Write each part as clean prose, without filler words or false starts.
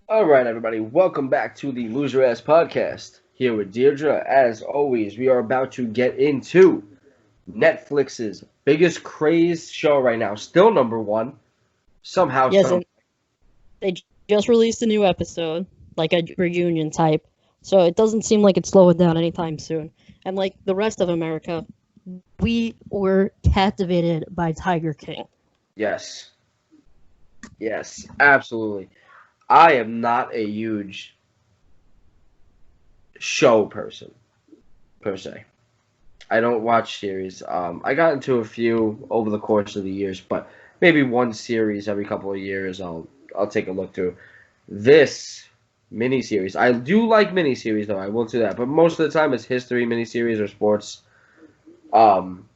All right, everybody, welcome back to the Lose Your Ass podcast. Here with Deirdre. As always, we are about to get into Netflix's biggest crazed show right now, still number one. Somehow, Yes, some and they just released a new episode, like a reunion type. So it doesn't seem like it's slowing down anytime soon. And like the rest of America, we were captivated by Tiger King. yes, yes, absolutely. I am not a huge show person per se. I don't watch series. I got into a few over the course of the years, but maybe one series every couple of years I'll take a look through. This miniseries, I do like miniseries though. I will do that, but most of the time it's history miniseries or sports. Um,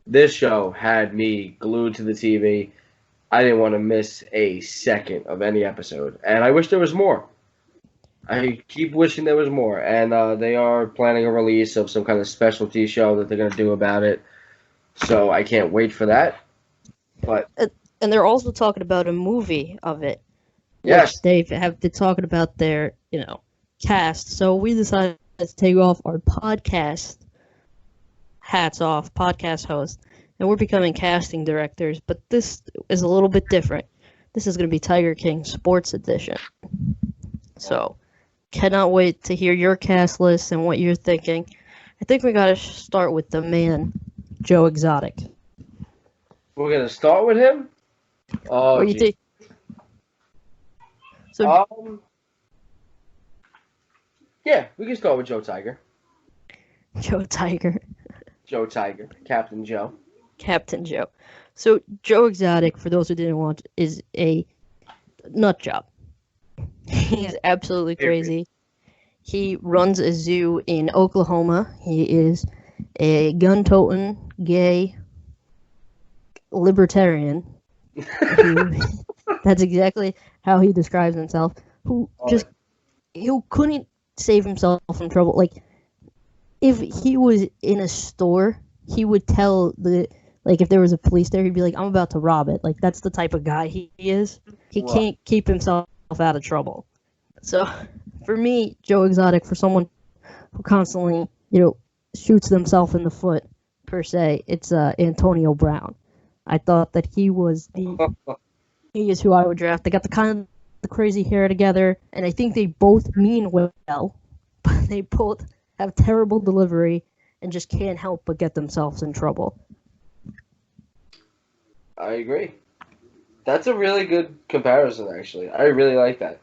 this show had me glued to the TV. I didn't want to miss a second of any episode, and I wish there was more. I keep wishing there was more, and they are planning a release of some kind of specialty show that they're gonna do about it. So I can't wait for that. But And they're also talking about a movie of it, which yes, they have been talking about their, cast. So we decided to take off our podcast hats off, podcast host, and we're becoming casting directors. But this is a little bit different. This is going to be Tiger King Sports Edition. So, cannot wait to hear your cast list and what you're thinking. I think we got to start with the man, Joe Exotic. we're gonna start with him. Oh, What do you geez. think? So, Um, yeah, we can start with Joe Tiger. Joe Tiger, Joe Tiger, Captain Joe. Captain Joe. So, Joe Exotic, for those who didn't watch, is a nut job. He's absolutely crazy. He runs a zoo in Oklahoma. He is a gun-toting, gay, libertarian. That's exactly how he describes himself. Who couldn't save himself from trouble. Like if he was in a store, he would tell if there was a police there, he'd be like, "I'm about to rob it." Like that's the type of guy he is. He Right. can't keep himself out of trouble. So, for me, Joe Exotic, for someone who constantly, shoots themselves in the foot, per se, it's Antonio Brown. I thought that he is who I would draft. They got the crazy hair together, and I think they both mean well, but they both have terrible delivery and just can't help but get themselves in trouble. I agree. That's a really good comparison, actually. I really like that.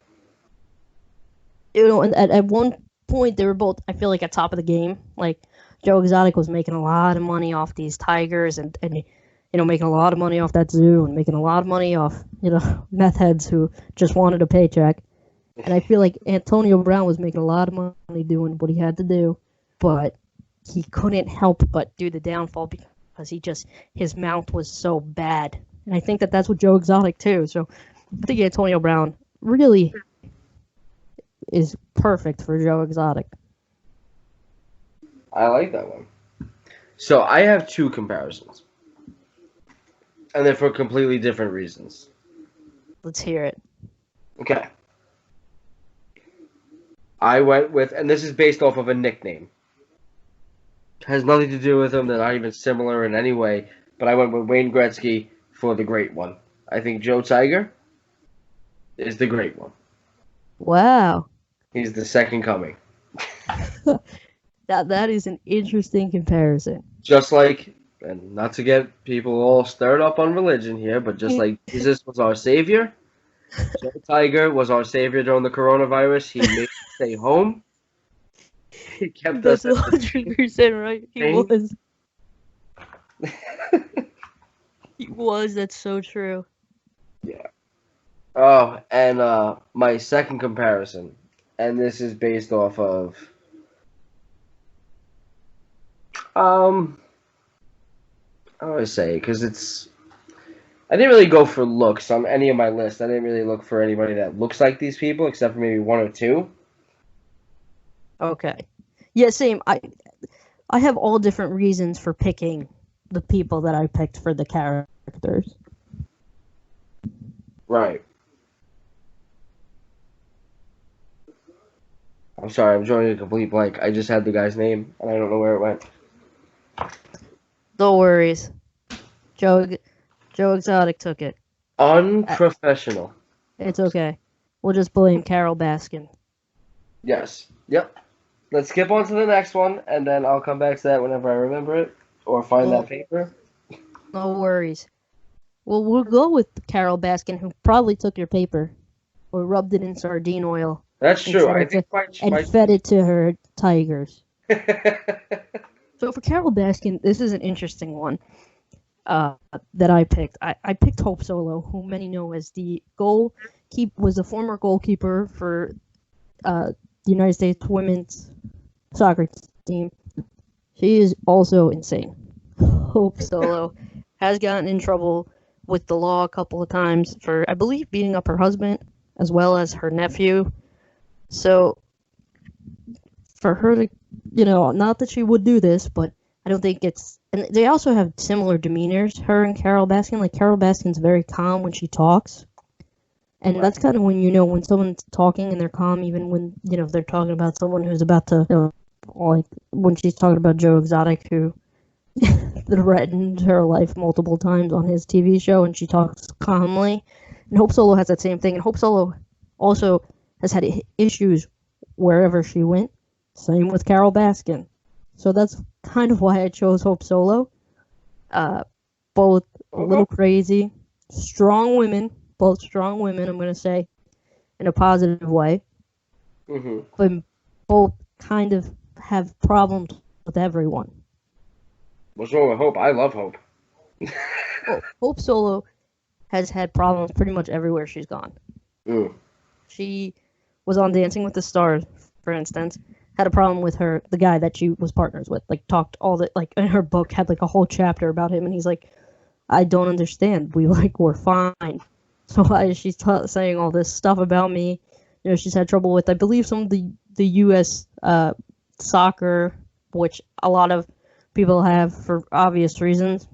And at one point they were both, I feel like, at top of the game. Like Joe Exotic was making a lot of money off these tigers and making a lot of money off that zoo and making a lot of money off, meth heads who just wanted a paycheck. And I feel like Antonio Brown was making a lot of money doing what he had to do, but he couldn't help but do the downfall because his mouth was so bad. And I think that that's what Joe Exotic too. So I think Antonio Brown really is perfect for Joe Exotic. I like that one. So I have two comparisons, and they're for completely different reasons. Let's hear it. Okay. I went with, and this is based off of a nickname. Has nothing to do with them. They're not even similar in any way. But I went with Wayne Gretzky for the great one. I think Joe Tiger is the great one. Wow. He's the second coming. That is an interesting comparison. Just like, and not to get people all stirred up on religion here, but just like Jesus was our savior, Joe Tiger was our savior during the coronavirus. He made us stay home. He kept us That's at the 100% right. He thing. was. He was. That's so true. Yeah. Oh, and my second comparison, and this is based off of um, I would say because I didn't really go for looks on any of my lists. I didn't really look for anybody that looks like these people, except for maybe one or two. Okay. Yeah, same. I have all different reasons for picking the people that I picked for the characters. Right. I'm sorry, I'm drawing a complete blank. I just had the guy's name, and I don't know where it went. No worries. Joe Exotic took it. Unprofessional. It's okay. We'll just blame Carol Baskin. Yes. Yep. Let's skip on to the next one, and then I'll come back to that whenever I remember it or find Well, that paper. no worries. Well, we'll go with Carol Baskin, who probably took your paper or rubbed it in sardine oil That's and true. fed I it think fed it to her tigers. So for Carol Baskin, this is an interesting one that I picked. I picked Hope Solo, who many know as was a former goalkeeper for the United States women's soccer team. She is also insane. Hope Solo has gotten in trouble with the law a couple of times for, I believe, beating up her husband as well as her nephew. So for her to, not that she would do this, but I don't think it's. And they also have similar demeanors, her and Carol Baskin. Like, Carol Baskin's very calm when she talks. And that's kind of when when someone's talking and they're calm, even when, they're talking about someone who's about to, like when she's talking about Joe Exotic, who threatened her life multiple times on his TV show, and she talks calmly. And Hope Solo has that same thing. And Hope Solo also has had issues wherever she went. Same with Carol Baskin. So that's kind of why I chose Hope Solo. Both a little crazy, strong women. Both strong women, I'm going to say, in a positive way. Mm-hmm. But both kind of have problems with everyone. What's wrong with Hope? I love Hope. Hope Solo has had problems pretty much everywhere she's gone. Mm. She was on Dancing with the Stars, for instance. Had a problem with the guy that she was partners with. Like, talked all the, like, in her book, had like a whole chapter about him, and he's like, I don't understand. We're fine. So why is she saying all this stuff about me? She's had trouble with, I believe, some of the U.S. Soccer, which a lot of people have for obvious reasons.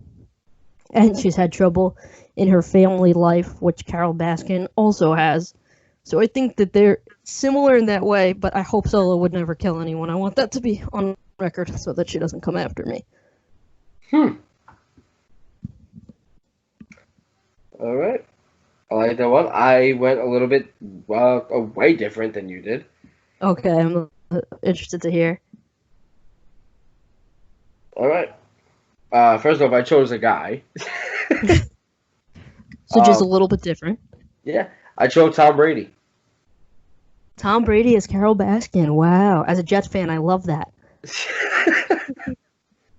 And she's had trouble in her family life, which Carol Baskin also has. So I think that they're similar in that way, but I hope Solo would never kill anyone. I want that to be on record so that she doesn't come after me. All right. I like that one. I went a little bit way different than you did. Okay, I'm interested to hear. All right. First off, I chose a guy. So just a little bit different. Yeah, I chose Tom Brady. Tom Brady as Carol Baskin. Wow. As a Jets fan, I love that.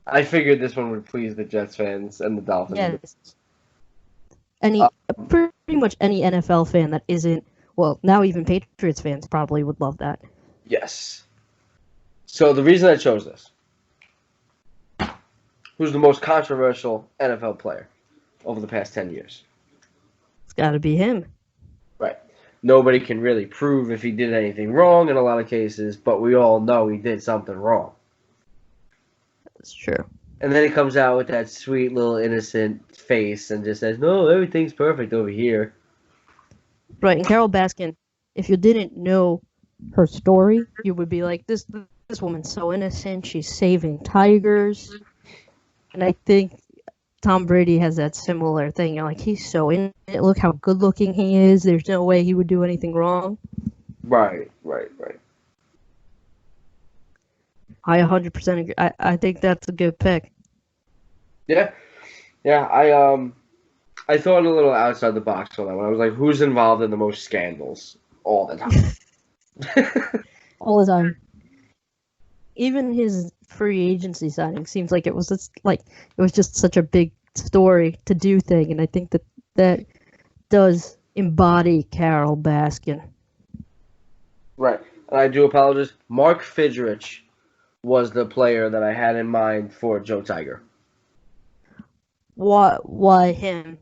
I figured this one would please the Jets fans and the Dolphins. Yes. Pretty much any NFL fan that isn't, well, now even Patriots fans probably would love that. Yes. So the reason I chose this, who's the most controversial NFL player over the past 10 years? It's got to be him. Right. Nobody can really prove if he did anything wrong in a lot of cases, but we all know he did something wrong. That's true. And then he comes out with that sweet little innocent face and just says, no, everything's perfect over here. Right, and Carol Baskin, if you didn't know her story, you would be like, this woman's so innocent, she's saving tigers. And I think Tom Brady has that similar thing. You're like, he's so in it, look how good looking he is, there's no way he would do anything wrong. Right. I 100% agree. I think that's a good pick. Yeah. I thought a little outside the box on that one. I was like, who's involved in the most scandals all the time? All the time. Even his free agency signing seems like it was just such a big story to do thing, and I think that does embody Carol Baskin. Right. And I do apologize. Mark Fidrich was the player that I had in mind for Joe Tiger. Why him?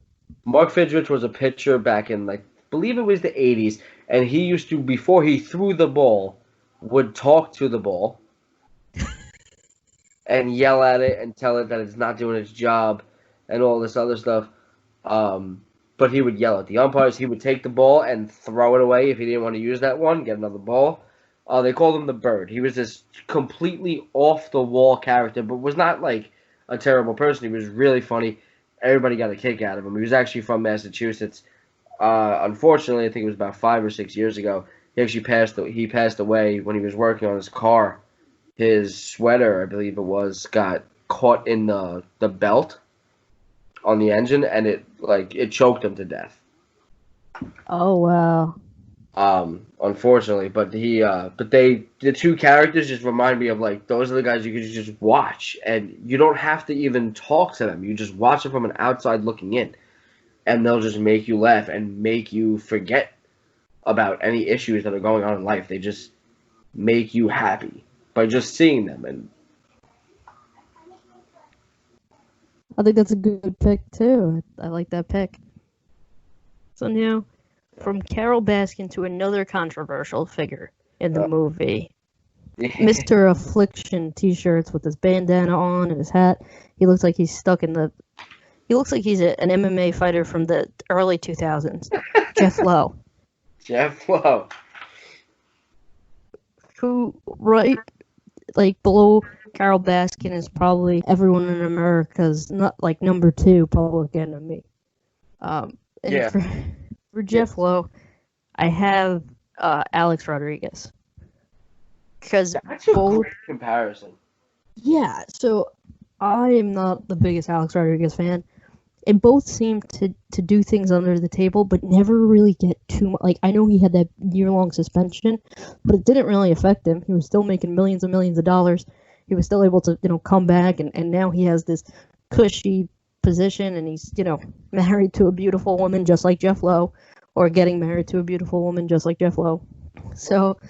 Mark Fidrich was a pitcher back in, I believe it was the 80s, and he used to, before he threw the ball, would talk to the ball and yell at it and tell it that it's not doing its job and all this other stuff. But he would yell at the umpires. He would take the ball and throw it away if he didn't want to use that one, get another ball. They called him the Bird. He was this completely off the wall character, but was not like a terrible person. He was really funny. Everybody got a kick out of him. He was actually from Massachusetts. Unfortunately, I think it was about 5 or 6 years ago. He actually passed away when he was working on his car. His sweater, I believe it was, got caught in the belt on the engine, and it choked him to death. Oh wow. Unfortunately, but the two characters just remind me of like those are the guys you could just watch, and you don't have to even talk to them. You just watch them from an outside looking in, and they'll just make you laugh and make you forget about any issues that are going on in life. They just make you happy by just seeing them. And I think that's a good pick too. I like that pick. So now, from Carol Baskin to another controversial figure in the movie, Mr. Affliction t-shirts with his bandana on and his hat. He looks like he's stuck in the. He looks like he's an MMA fighter from the early 2000s. Jeff Lowe. Jeff Lowe. Who, right, like below Carol Baskin is probably everyone in America's not like number 2 public enemy. And Yeah. For Jeff Lowe, I have Alex Rodriguez. Because That's a both great comparison. Yeah, so I am not the biggest Alex Rodriguez fan. And both seem to do things under the table, but never really get too much. Like, I know he had that year-long suspension, but it didn't really affect him. He was still making millions and millions of dollars. He was still able to, come back, and now he has this cushy position, and he's, married to a beautiful woman just like Jeff Lowe, or getting married to a beautiful woman just like Jeff Lowe. So,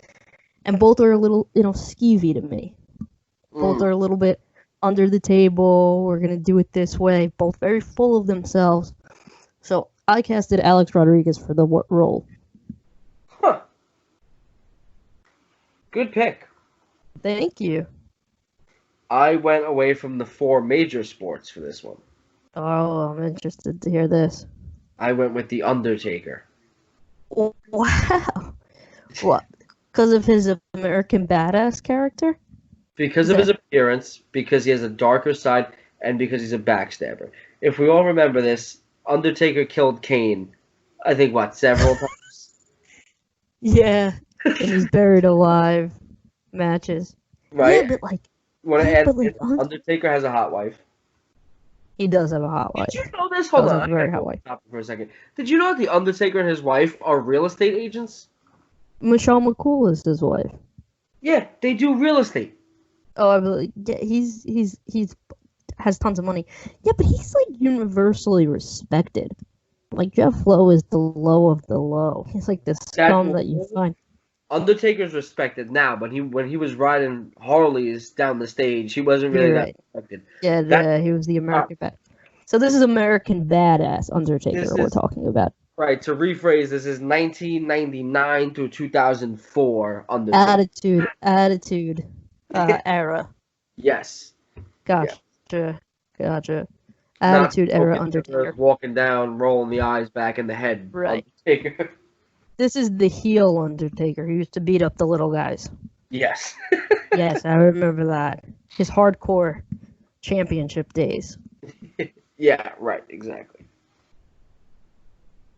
and both are a little, skeevy to me. Both are a little bit under the table, we're going to do it this way, both very full of themselves. So I casted Alex Rodriguez for the role. Huh. Good pick. Thank you. I went away from the 4 major sports for this one. Oh, I'm interested to hear this. I went with The Undertaker. Wow. What? Because of his American Badass character? Because of his appearance, because he has a darker side, and because he's a backstabber. If we all remember this, Undertaker killed Kane, I think, several times? Yeah, and he's buried alive matches. Right? Yeah, but Undertaker has a hot wife. He does have a hot wife. Did you know this? Hold on. A very hot wife. Stop for a second. Did you know that The Undertaker and his wife are real estate agents? Michelle McCool is his wife. Yeah, they do real estate. Oh, I believe. Yeah, he's has tons of money. Yeah, but he's like universally respected. Like Jeff Lowe is the low of the low. He's like the scum that you find. Undertaker's respected now, but when he was riding Harleys down the stage, he wasn't really that respected. Yeah, he was the American badass. So this is American Badass Undertaker we're talking about. Right, to rephrase, this is 1999 to 2004 Undertaker. Attitude era. Yes. Gotcha. Attitude era Undertaker. Walking down, rolling the eyes back in the head. Right. Undertaker. This is the heel Undertaker. He used to beat up the little guys. Yes. Yes, I remember that. His hardcore championship days. Yeah, right, exactly.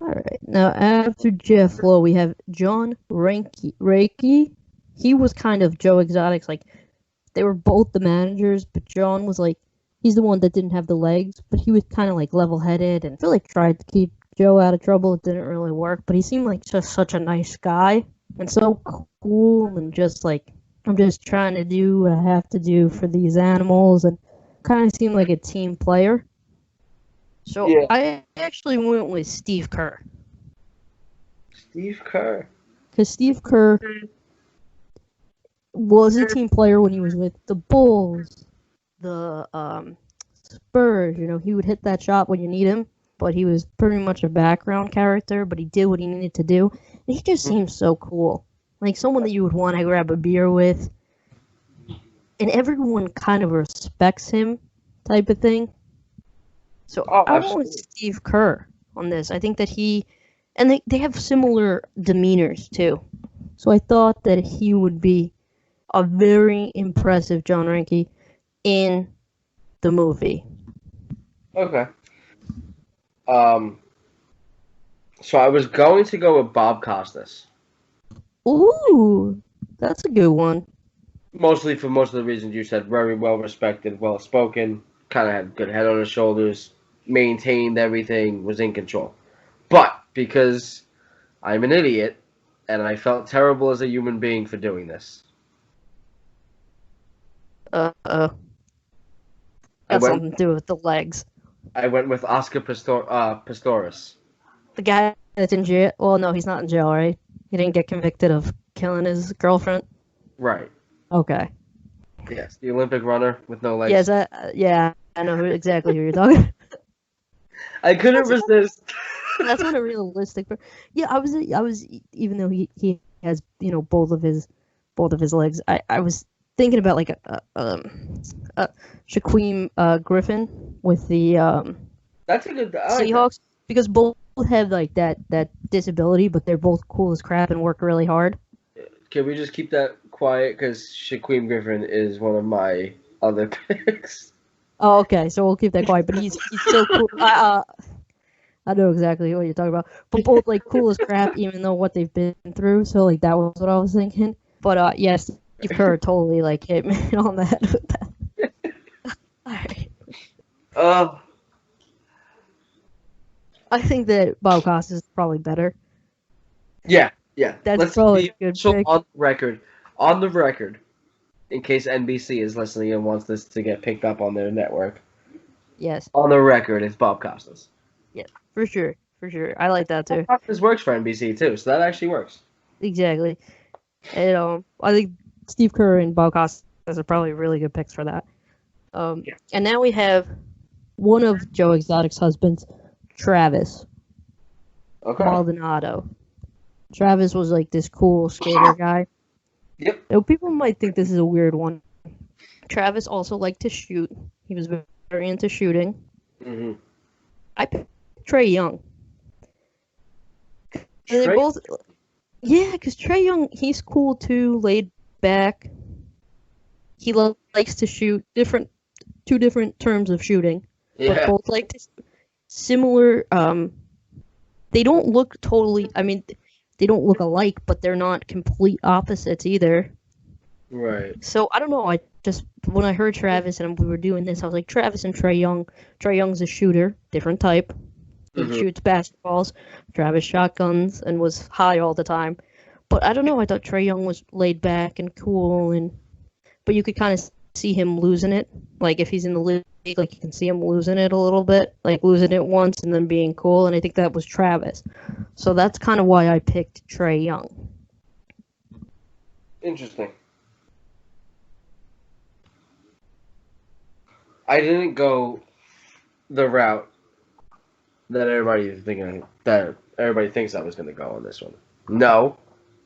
All right. Now, after Jeff Lowe, we have John Reiki. He was kind of Joe Exotic's, like, they were both the managers, but John was, like, he's the one that didn't have the legs, but he was kind of, like, level-headed and really tried to keep Joe out of trouble. It didn't really work, but he seemed like just such a nice guy and so cool and just, like, I'm just trying to do what I have to do for these animals, and kind of seemed like a team player. So yeah. I actually went with Steve Kerr. Steve Kerr. Because Steve Kerr was a team player when he was with the Bulls, the Spurs. You know, he would hit that shot when you need him, but he was pretty much a background character, but he did what he needed to do. And he just seems so cool. Like someone that you would want to grab a beer with. And everyone kind of respects him type of thing. So I went with Steve Kerr on this. I think that and they have similar demeanors too. So I thought that he would be a very impressive John Reinke in the movie. Okay. So I was going to go with Bob Costas. Ooh, that's a good one. Mostly for most of the reasons you said. Very well respected, well spoken, kind of had good head on his shoulders, maintained everything, was in control. But because I'm an idiot, and I felt terrible as a human being for doing this, Got I went. something to do with the legs. I went with Oscar Pistorius. The guy that's in jail. Well, no, he's not in jail, right? He didn't get convicted of killing his girlfriend. Right. Okay. Yes, the Olympic runner with no legs. Yes, yeah, I know exactly who you're talking about. I couldn't resist. That's not a realistic. Yeah, I was. Even though he has both of his legs, I was thinking about like a Shaquem Griffin with the That's a good. Seahawks because both have like that disability, but they're both cool as crap and work really hard. Can we just keep that quiet? Because Shaquem Griffin is one of my other picks. Oh, okay, so we'll keep that quiet. But he's so cool. I know exactly what you're talking about. But both like cool as crap, even though what they've been through. So like that was what I was thinking. But yes, Steve Kerr totally like hit me on the head with that. Alright. I think that Bob Costas is probably better. Yeah. That's Let's probably be a good pick. On the record, in case NBC is listening and wants this to get picked up on their network. Yes. On the record, it's Bob Costas. Yeah, for sure. I like that too. Bob Costas works for NBC too, so that actually works. Exactly. And I think Steve Kerr and Bob Costas are probably really good picks for that. And now we have one of Joe Exotic's husbands, Travis Maldonado. Travis was like this cool skater guy. Yep. Now, people might think this is a weird one. Travis also liked to shoot. He was very into shooting. Mm-hmm. I picked Trae Young. They both, yeah, because Trae Young, he's cool too, laid back. He likes to shoot two different terms of shooting, but both like to similar. They don't look totally. I mean, they don't look alike, but they're not complete opposites either. Right. So I don't know. I just when I heard Travis and we were doing this, I was like, Travis and Trae Young. Trae Young's a shooter, different type. He shoots basketballs. Travis shotguns and was high all the time. But I don't know. I thought Trae Young was laid back and cool, but you could kind of see him losing it. Like if he's in the league, like you can see him losing it a little bit, like losing it once and then being cool. And I think that was Travis. So that's kind of why I picked Trae Young. Interesting. I didn't go the route that everybody thinks I was going to go on this one. No,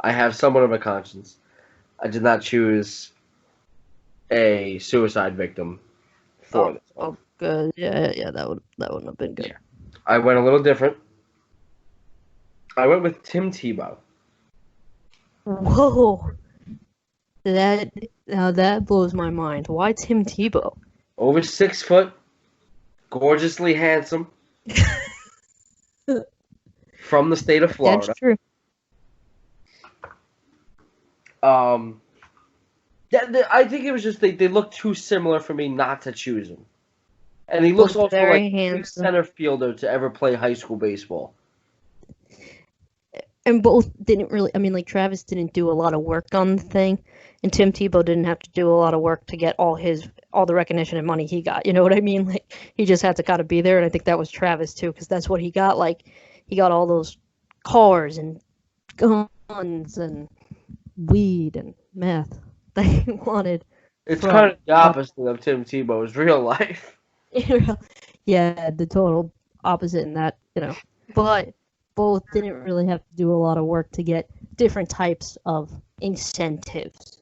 I have somewhat of a conscience. I did not choose a suicide victim for this one. Oh, good. Yeah, that wouldn't have been good. Yeah. I went a little different. I went with Tim Tebow. Whoa. That blows my mind. Why Tim Tebow? Over 6 foot, gorgeously handsome, from the state of Florida. That's true. I think it was just they look too similar for me not to choose him. And he looks also very like a center fielder to ever play high school baseball. And both didn't really. I mean, like Travis didn't do a lot of work on the thing, and Tim Tebow didn't have to do a lot of work to get all the recognition and money he got. You know what I mean? Like he just had to kind of be there, and I think that was Travis too, because that's what he got. Like he got all those cars and guns and weed and meth that he wanted. It's kind of the opposite of Tim Tebow's real life. Yeah, the total opposite in that, but both didn't really have to do a lot of work to get different types of incentives.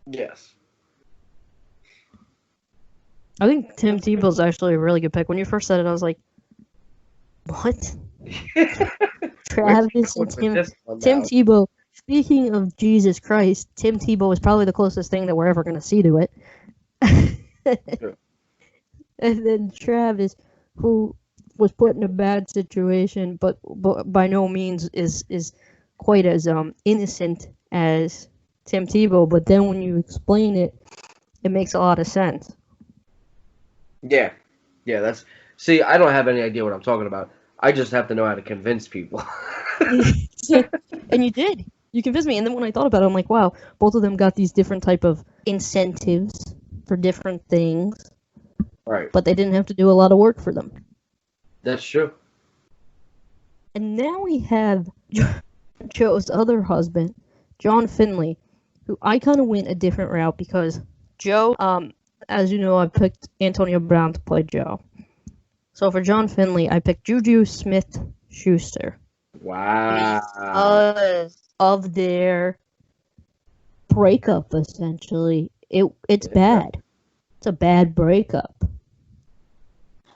Yes. I think Tim Tebow's actually a really good pick. When you first said it, I was like, what? Travis and Tim Tebow. speaking of Jesus Christ, Tim Tebow is probably the closest thing that we're ever going to see to it. Sure. And then Travis, who was put in a bad situation, but by no means is quite as innocent as Tim Tebow. But then when you explain it, it makes a lot of sense. Yeah. That's. See, I don't have any idea what I'm talking about. I just have to know how to convince people. And you did. You convinced me. And then when I thought about it, I'm like, wow, both of them got these different type of incentives for different things, Right. but they didn't have to do a lot of work for them. That's true. And now we have Joe's other husband, John Finley, who I kind of went a different route because Joe, as you know, I picked Antonio Brown to play Joe. So for John Finley, I picked Juju Smith-Schuster. Wow. Because of their breakup, essentially. It's bad. It's a bad breakup.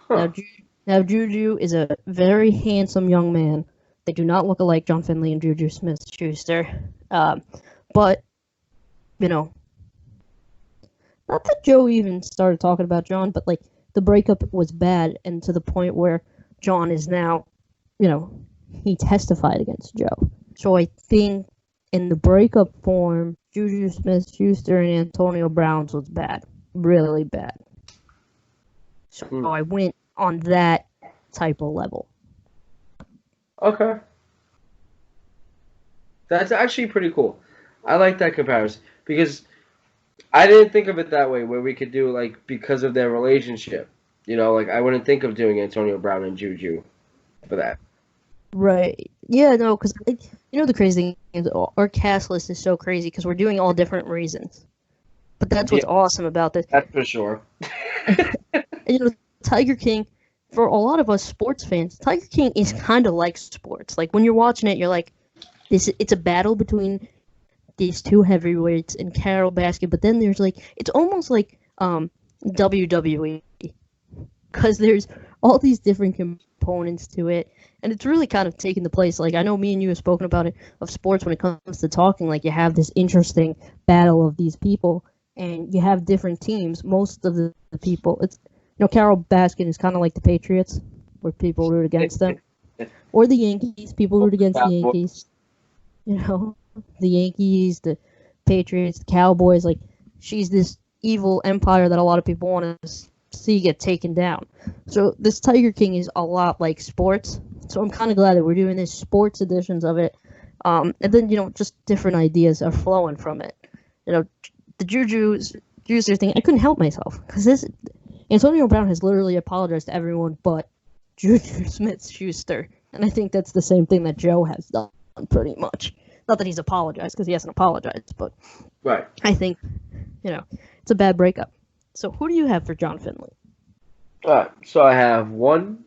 Huh. Now, Juju is a very handsome young man. They do not look alike, John Finley and Juju Smith-Schuster. But, you know, not that Joe even started talking about John, but, like, the breakup was bad, and to the point where John is now, you know, he testified against Joe. So I think in the breakup form, Juju Smith-Schuster and Antonio Brown's was bad. Really bad. So I went on that type of level. Okay. That's actually pretty cool. I like that comparison because I didn't think of it that way, where we could do, like, because of their relationship. You know, like, I wouldn't think of doing Antonio Brown and Juju for that. Right. Yeah, no, because, you know, the crazy thing is our cast list is so crazy because we're doing all different reasons. But that's what's awesome about this. That's for sure. And, you know, Tiger King, for a lot of us sports fans, Tiger King is kind of like sports. Like, when you're watching it, you're like, it's a battle between these two heavyweights in Carol Baskin, but then there's, like, it's almost like WWE, because there's all these different components to it, and it's really kind of taken the place, like, I know me and you have spoken about it, of sports when it comes to talking, like, you have this interesting battle of these people, and you have different teams. Most of the people, it's, you know, Carol Baskin is kind of like the Patriots, where people root against them, or the Yankees, people root against the Yankees, you know, the Yankees, the Patriots, the Cowboys, like, she's this evil empire that a lot of people want to see get taken down. So this Tiger King is a lot like sports. So I'm kind of glad that we're doing this sports editions of it. And then, you know, just different ideas are flowing from it. You know, the Juju thing, I couldn't help myself. Because Antonio Brown has literally apologized to everyone but Juju Smith-Schuster. And I think that's the same thing that Joe has done pretty much. Not that he's apologized, because he hasn't apologized, but Right. I think, you know, it's a bad breakup. So who do you have for John Finley? All right. So I have one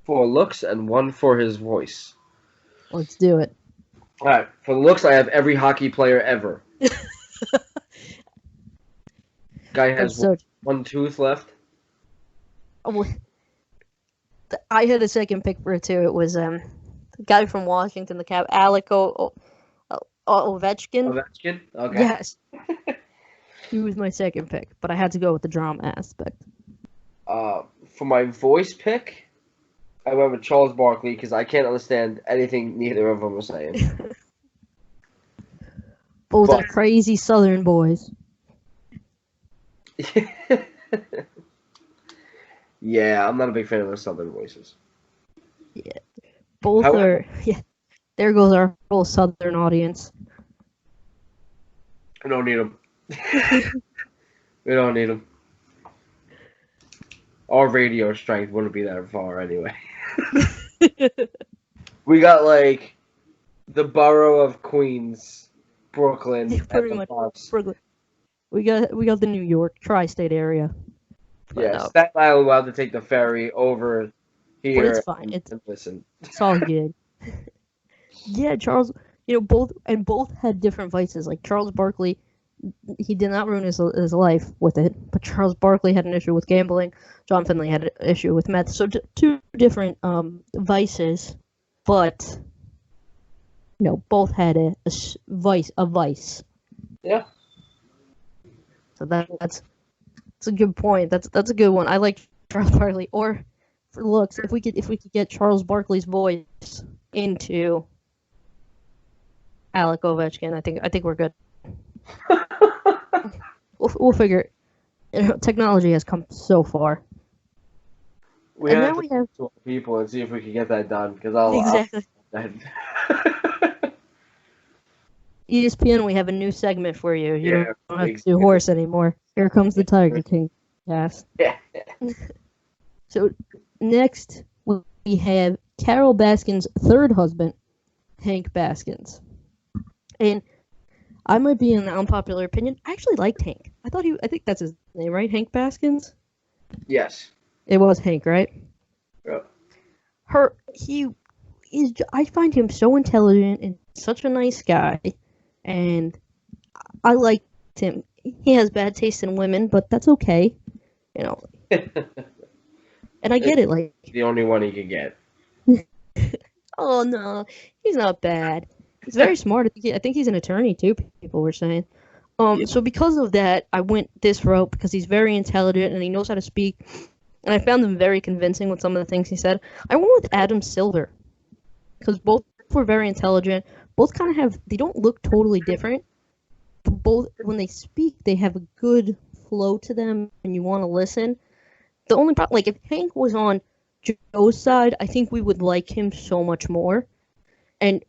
for looks and one for his voice. Let's do it. All right. For looks, I have every hockey player ever. Guy has one tooth left. Oh, I had a second pick for it too. It was the guy from Washington, the cap, Alec Ovechkin. Ovechkin? Okay. Yes. He was my second pick, but I had to go with the drama aspect. For my voice pick, I went with Charles Barkley because I can't understand anything neither of them are saying. Both are crazy Southern boys. Yeah, I'm not a big fan of those Southern voices. Yeah, both are. Yeah, there goes our whole Southern audience. We don't need them. We don't need them. Our radio strength wouldn't be that far anyway. We got like the borough of Queens, Brooklyn, yeah, pretty much Brooklyn. We got the New York tri-state area. Yeah, Staten Island will have to take the ferry over here. But it's fine. It's all good. Yeah, Charles. You know, both had different vices. Like Charles Barkley, he did not ruin his life with it, but Charles Barkley had an issue with gambling. John Finley had an issue with meth. So two different vices, but both had a vice. Yeah. So that's a good point. That's a good one. I like Charles Barkley. Or for looks, if we could get Charles Barkley's voice into Alec Ovechkin, I think we're good. We'll figure it. Technology has come so far. We have to talk to people and see if we can get that done. Because exactly. ESPN, we have a new segment for you. You don't have to do horse anymore. Here comes the Tiger King. Yes. Yeah. So next we have Carol Baskin's third husband, Hank Baskins. And I might be an unpopular opinion. I actually liked Hank. I think that's his name, right? Hank Baskins? Yes. It was Hank, right? Yep. I find him so intelligent and such a nice guy, and I liked him. He has bad taste in women, but that's okay, And I get it, like the only one he could get. Oh no, he's not bad. He's very smart. I think he's an attorney too. People were saying. So because of that, I went this route because he's very intelligent and he knows how to speak, and I found him very convincing with some of the things he said. I went with Adam Silver because both were very intelligent. Both kind of they don't look totally different, but both when they speak, they have a good flow to them, and you want to listen. The only problem, like if Hank was on Joe's side, I think we would like him so much more, and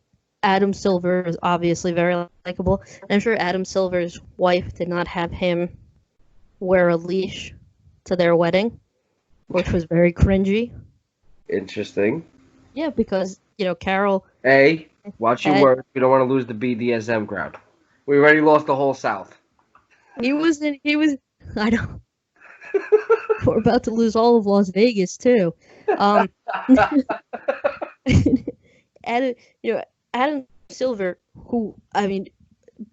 Adam Silver is obviously very likable. I'm sure Adam Silver's wife did not have him wear a leash to their wedding, which was very cringy. Interesting. Yeah, because, Carol... Hey, watch your words. We don't want to lose the BDSM crowd. We already lost the whole South. I don't... We're about to lose all of Las Vegas, too. Adam Silver, who,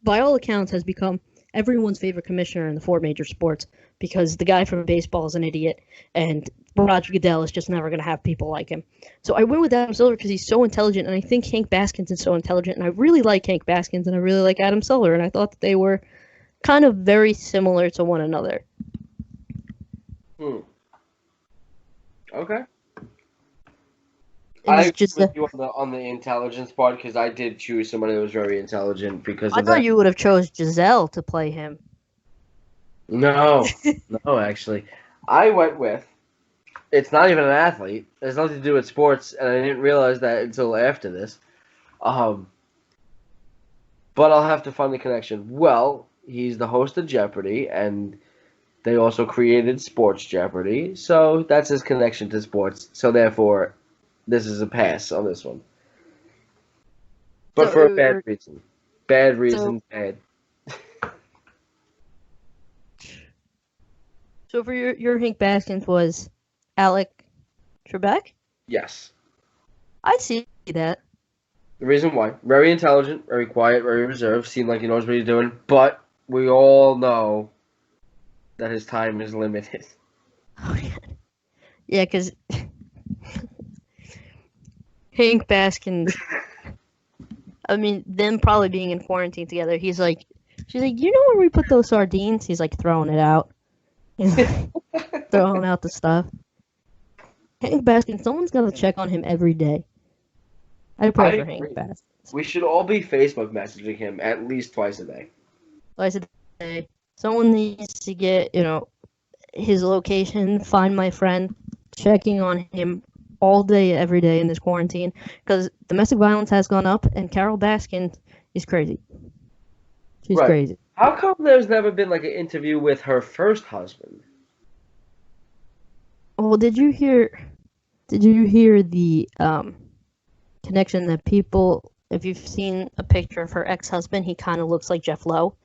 by all accounts has become everyone's favorite commissioner in the four major sports because the guy from baseball is an idiot and Roger Goodell is just never going to have people like him. So I went with Adam Silver because he's so intelligent, and I think Hank Baskins is so intelligent, and I really like Hank Baskins, and I really like Adam Silver, and I thought that they were kind of very similar to one another. Okay. I agree with you on the intelligence part because I did choose somebody that was very intelligent because I thought you would have chose Giselle to play him. No, actually. I went with, it's not even an athlete. It has nothing to do with sports, and I didn't realize that until after this. But I'll have to find the connection. Well, he's the host of Jeopardy, and they also created Sports Jeopardy, so that's his connection to sports. So therefore, this is a pass on this one. But for a bad reason. Bad reason, bad. So for your Hank Baskins was Alec Trebek? Yes. I see that. The reason why. Very intelligent, very quiet, very reserved, seemed like he knows what he's doing, but we all know that his time is limited. Oh, yeah, because Hank Baskins, them probably being in quarantine together, she's like, you know where we put those sardines? He's like throwing it out. He's throwing out the stuff. Hank Baskins, someone's got to check on him every day. I pray for Hank Baskins. We should all be Facebook messaging him at least twice a day. Twice a day. Someone needs to get, his location, find my friend, checking on him all day, every day in this quarantine, because domestic violence has gone up, and Carol Baskin is crazy. She's crazy. How come there's never been like an interview with her first husband? Well, did you hear the connection that people, if you've seen a picture of her ex-husband, he kind of looks like Jeff Lowe,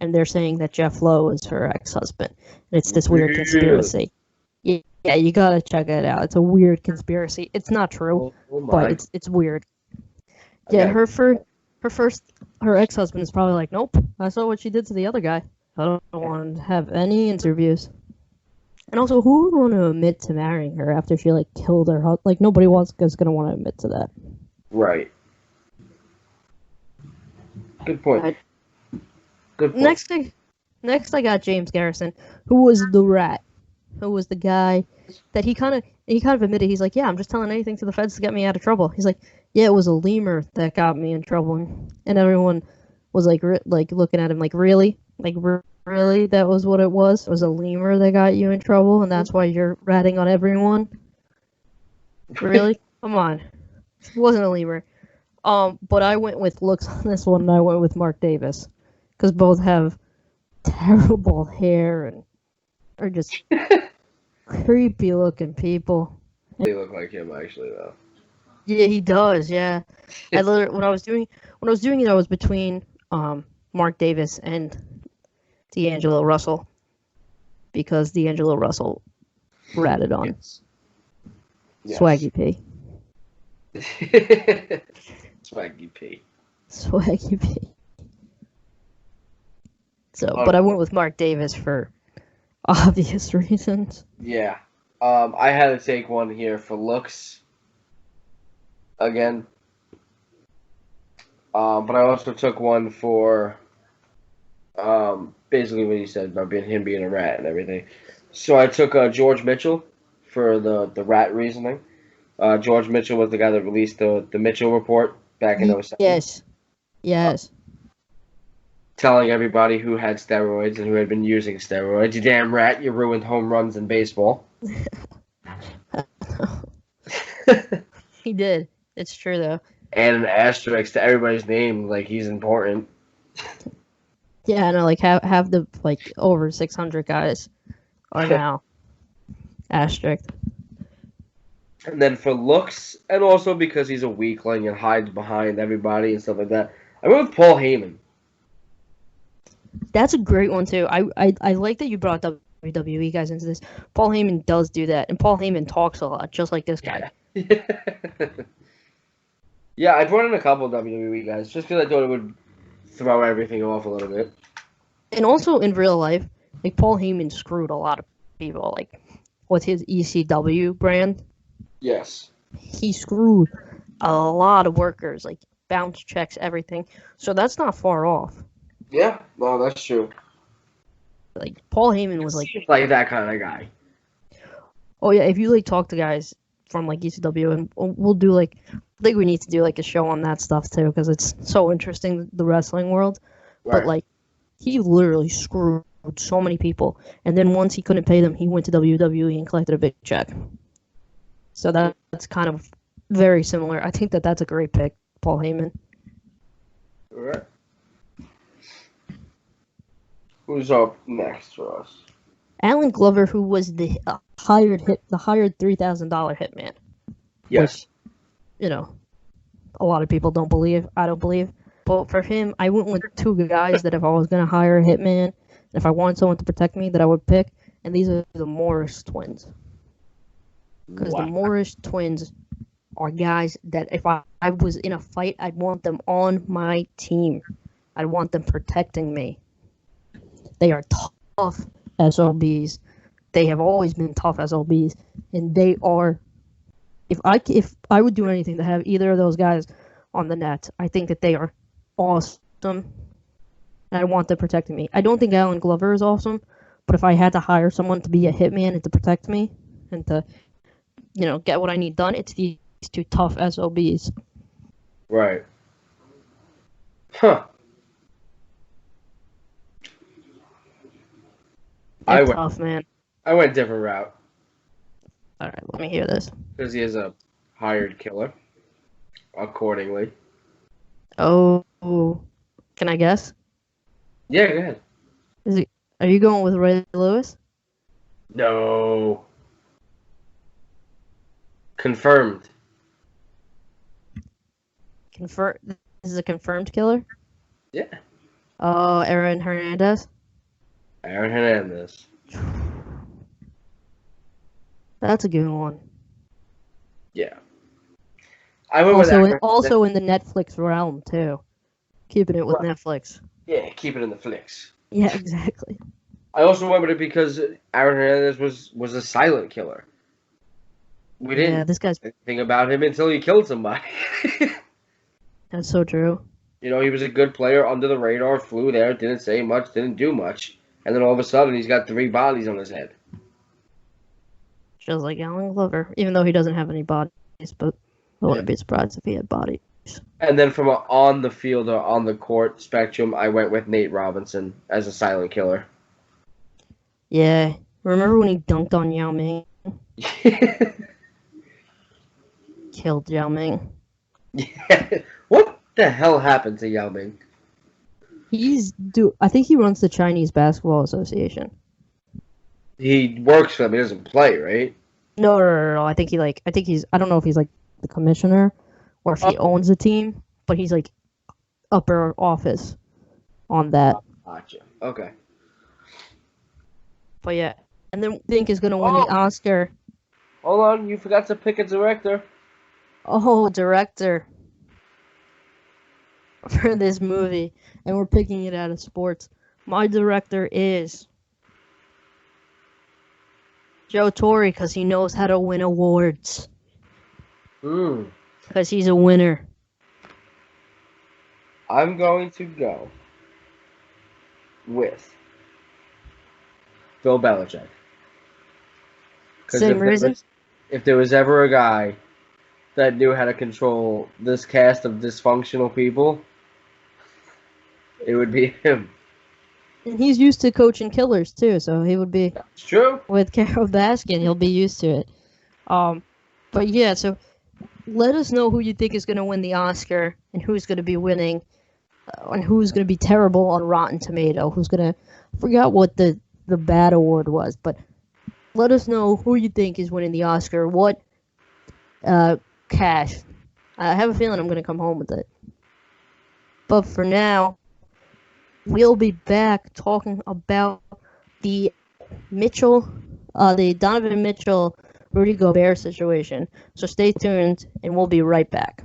and they're saying that Jeff Lowe is her ex-husband, and it's this weird conspiracy. Yeah, you gotta check it out. It's a weird conspiracy. It's not true, but it's weird. Yeah, her ex-husband is probably like, nope, I saw what she did to the other guy. I don't want to have any interviews. And also, who would want to admit to marrying her after she killed her husband? Nobody is gonna want to admit to that. Right. Good point. Right. Good point. Next I got James Garrison, who was the rat, who was the guy that he kind of admitted. He's like, yeah, I'm just telling anything to the feds to get me out of trouble. He's like, yeah, it was a lemur that got me in trouble, and everyone was like looking at him like, really, really, that was what it was. It was a lemur that got you in trouble, and that's why you're ratting on everyone. Really? Come on, it wasn't a lemur. But I went with looks on this one, and I went with Mark Davis, because both have terrible hair and are just creepy looking people. They look like him actually though. Yeah, he does. Yeah, I literally when I was doing it, I was between Mark Davis and D'Angelo Russell, because D'Angelo Russell ratted on Yes. Swaggy P. Swaggy P. Swaggy P. So, but I went with Mark Davis for obvious reasons. Yeah. I had to take one here for looks. Again. But I also took one for basically what he said about him being a rat and everything. So I took George Mitchell for the rat reasoning. George Mitchell was the guy that released the Mitchell report back in 2007. Yes. Telling everybody who had steroids and who had been using steroids, you damn rat, you ruined home runs in baseball. He did. It's true though. And an asterisk to everybody's name, like he's important. Yeah, I know. Like have the over 600 guys are now asterisk. And then for looks, and also because he's a weakling and hides behind everybody and stuff like that, I went with Paul Heyman. That's a great one too. I like that you brought WWE guys into this. Paul Heyman does do that, and Paul Heyman talks a lot, just like this guy. Yeah, I brought in a couple of WWE guys just because I thought it would throw everything off a little bit. And also in real life, like Paul Heyman screwed a lot of people, like with his ECW brand. Yes. He screwed a lot of workers, like bounce checks, everything. So that's not far off. Yeah, no, that's true. Like Paul Heyman was like that kind of guy. Oh yeah, if you like talk to guys from like ECW, and we'll do like, I think we need to do like a show on that stuff too, because it's so interesting, the wrestling world. Right. But like, he literally screwed so many people, and then once he couldn't pay them, he went to WWE and collected a big check. So that's kind of very similar. I think that's a great pick, Paul Heyman. All right. Who's up next for us? Alan Glover, who was the hired $3,000 hitman. Yes. Which, a lot of people don't believe. I don't believe. But for him, I went with two guys that if I was going to hire a hitman, if I wanted someone to protect me, that I would pick. And these are the Morris twins. Because the Morris twins are guys that if I was in a fight, I'd want them on my team. I'd want them protecting me. They are tough SOBs. They have always been tough SOBs. And they are... If I would do anything to have either of those guys on the net, I think that they are awesome. And I want them protecting me. I don't think Alan Glover is awesome, but if I had to hire someone to be a hitman and to protect me and to, get what I need done, it's these two tough SOBs. Right. Huh. Tough, man. I went a different route. All right, let me hear this. Because he is a hired killer, accordingly. Oh, can I guess? Yeah, go ahead. Are you going with Ray Lewis? No. Confirmed. This is a confirmed killer? Yeah. Oh, Aaron Hernandez? Aaron Hernandez. That's a good one. Yeah. I went also in the Netflix realm too. Keeping it with Netflix. Yeah, keep it in the flicks. Yeah, exactly. I also went with it because Aaron Hernandez was a silent killer. We didn't this guy's think about him until he killed somebody. That's so true. You know, he was a good player under the radar, flew there, didn't say much, didn't do much. And then all of a sudden, he's got 3 bodies on his head. Just like Alan Glover, even though he doesn't have any bodies, but I wouldn't be surprised if he had bodies. And then from an on the field or on the court spectrum, I went with Nate Robinson as a silent killer. Yeah. Remember when he dunked on Yao Ming? Killed Yao Ming. Yeah. What the hell happened to Yao Ming? I think he runs the Chinese Basketball Association. He works for them. He doesn't play, right? No. I think I don't know if he's like the commissioner or if he owns a team, but he's like upper office on that. Gotcha. Okay. But yeah, and then think is gonna win the Oscar. Hold on, you forgot to pick a director. Oh, director for this movie, and we're picking it out of sports. My director is Joe Torre because he knows how to win awards. Because he's a winner. I'm going to go with Bill Belichick. Same reason? If there was ever a guy that knew how to control this cast of dysfunctional people, it would be him. And he's used to coaching killers too, so he would be. It's true. With Carol Baskin, he'll be used to it. But yeah, so let us know who you think is going to win the Oscar and who's going to be winning, and who's going to be terrible on Rotten Tomato. Who's going to forgot what the bad award was, but let us know who you think is winning the Oscar. What cash? I have a feeling I'm going to come home with it. But for now, we'll be back talking about the Donovan Mitchell, Rudy Gobert situation. So stay tuned, and we'll be right back.